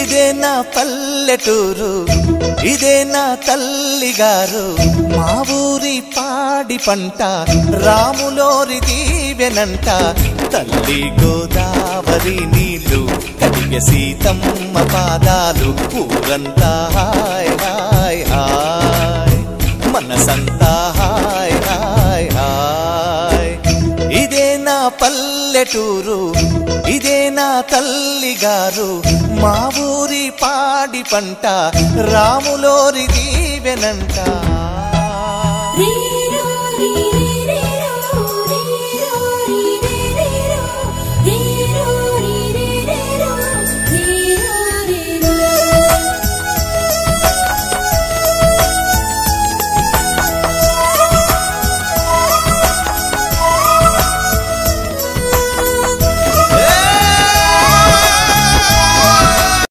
ఇదే నా పల్లెటూరు, ఇదే నా తల్లిగారు. మా ఊరి పాడి పంట రాములోరి దీవెనంట. తల్లి గోదావరి నీళ్ళు కడిగే సీతమ్మ పాదాలు. ఊరంతా హాయ్ హాయ్ హాయ్, మనసంతా హాయ్ హాయ్ హాయ్. ఇదే నా పల్లెటూరు, ఇదే నా తల్లిగారు. మా ఊరి పాడి పంట రాములోరి దీవెనంట.